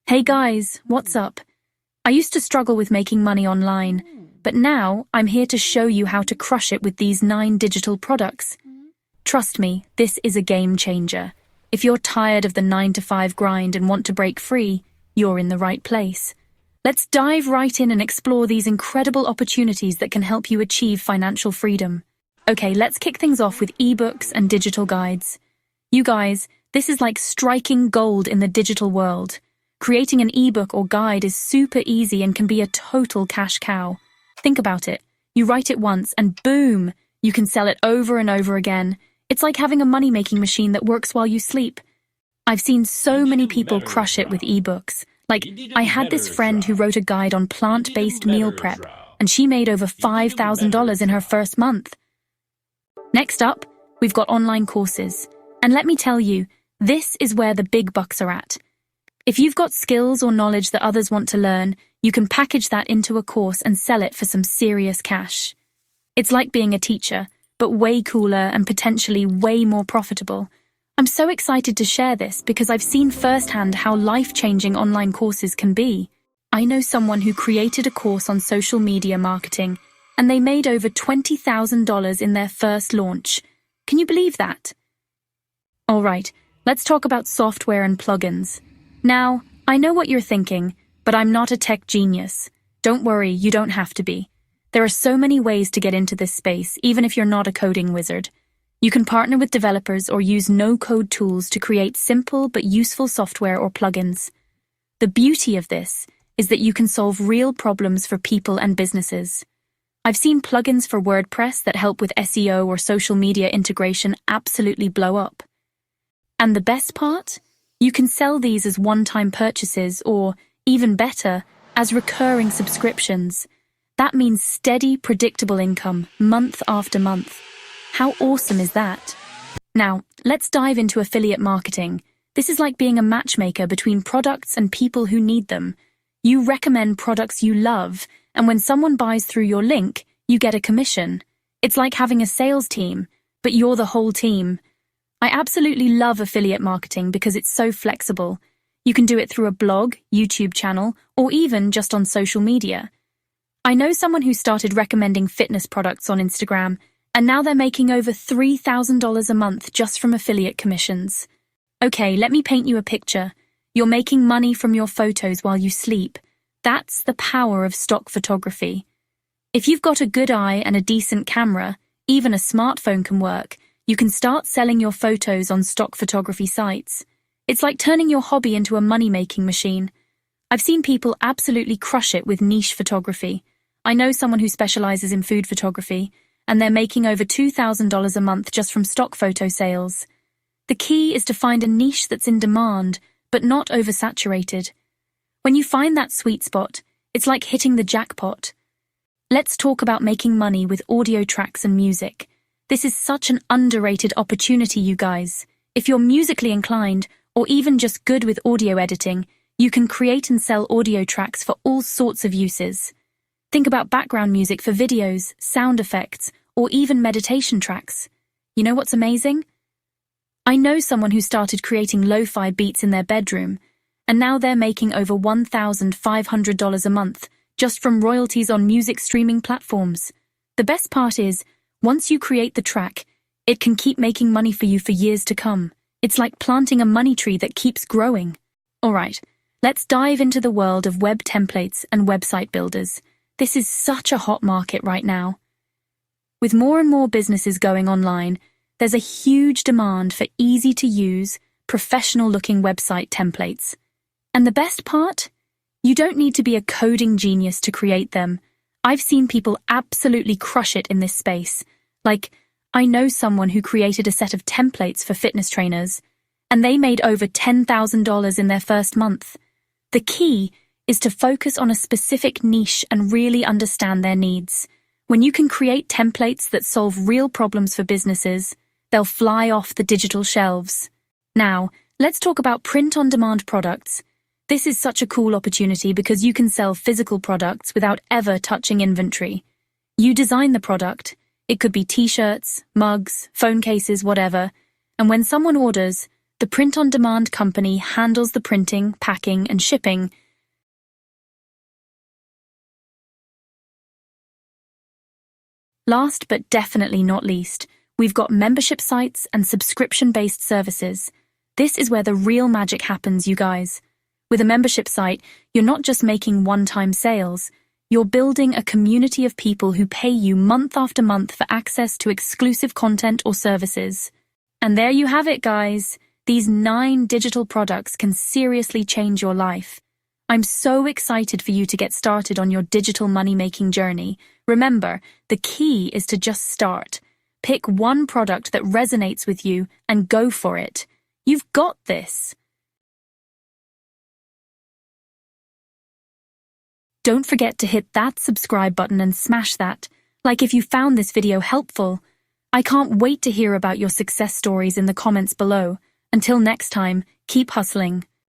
Hey guys, what's up? I used to struggle with making money online, but now I'm here to show you how to crush it with these 9 digital products. Trust me, this is a game changer. If you're tired of the 9-to-5 grind and want to break free, you're in the right place. Let's dive right in and explore these incredible opportunities that can help you achieve financial freedom. Okay, let's kick things off with ebooks and digital guides. You guys, this is like striking gold in the digital world. Creating an ebook or guide is super easy and can be a total cash cow. Think about it. You write it once and boom, you can sell it over and over again. It's like having a money-making machine that works while you sleep. I've seen so many people crush it with ebooks. Like, I had this friend who wrote a guide on plant-based meal prep, and she made over $5,000 in her first month. Next up, we've got online courses. And let me tell you, this is where the big bucks are at. If you've got skills or knowledge that others want to learn, you can package that into a course and sell it for some serious cash. It's like being a teacher, but way cooler and potentially way more profitable. I'm so excited to share this because I've seen firsthand how life-changing online courses can be. I know someone who created a course on social media marketing, and they made over $20,000 in their first launch. Can you believe that? All right, let's talk about software and plugins. Now, I know what you're thinking, but I'm not a tech genius. Don't worry, you don't have to be. There are so many ways to get into this space, even if you're not a coding wizard. You can partner with developers or use no-code tools to create simple but useful software or plugins. The beauty of this is that you can solve real problems for people and businesses. I've seen plugins for WordPress that help with SEO or social media integration absolutely blow up. And the best part? You can sell these as one-time purchases or, even better, as recurring subscriptions. That means steady, predictable income, month after month. How awesome is that? Now, let's dive into affiliate marketing. This is like being a matchmaker between products and people who need them. You recommend products you love, and when someone buys through your link, you get a commission. It's like having a sales team, but you're the whole team. I absolutely love affiliate marketing because it's so flexible. You can do it through a blog, YouTube channel, or even just on social media. I know someone who started recommending fitness products on Instagram, and now they're making over $3,000 a month just from affiliate commissions. Okay, let me paint you a picture. You're making money from your photos while you sleep. That's the power of stock photography. If you've got a good eye and a decent camera, even a smartphone can work. You can start selling your photos on stock photography sites. It's like turning your hobby into a money-making machine. I've seen people absolutely crush it with niche photography. I know someone who specializes in food photography, and they're making over $2,000 a month just from stock photo sales. The key is to find a niche that's in demand, but not oversaturated. When you find that sweet spot, it's like hitting the jackpot. Let's talk about making money with audio tracks and music. This is such an underrated opportunity, you guys. If you're musically inclined, or even just good with audio editing, you can create and sell audio tracks for all sorts of uses. Think about background music for videos, sound effects, or even meditation tracks. You know what's amazing? I know someone who started creating lo-fi beats in their bedroom, and now they're making over $1,500 a month just from royalties on music streaming platforms. The best part is, once you create the track, it can keep making money for you for years to come. It's like planting a money tree that keeps growing. Alright, let's dive into the world of web templates and website builders. This is such a hot market right now. With more and more businesses going online, there's a huge demand for easy-to-use, professional-looking website templates. And the best part? You don't need to be a coding genius to create them. I've seen people absolutely crush it in this space. Like, I know someone who created a set of templates for fitness trainers, and they made over $10,000 in their first month. The key is to focus on a specific niche and really understand their needs. When you can create templates that solve real problems for businesses, they'll fly off the digital shelves. Now, let's talk about print-on-demand products. This is such a cool opportunity because you can sell physical products without ever touching inventory. You design the product. It could be t-shirts, mugs, phone cases, whatever. And when someone orders, The print-on-demand company handles the printing, packing, and shipping. Last but definitely not least, we've got membership sites and subscription-based services. This is where the real magic happens, you guys. With a membership site, you're not just making one-time sales. You're building a community of people who pay you month after month for access to exclusive content or services. And there you have it, guys. These 9 digital products can seriously change your life. I'm so excited for you to get started on your digital money-making journey. Remember, the key is to just start. Pick one product that resonates with you and go for it. You've got this. Don't forget to hit that subscribe button and smash that, like if you found this video helpful. I can't wait to hear about your success stories in the comments below. Until next time, keep hustling.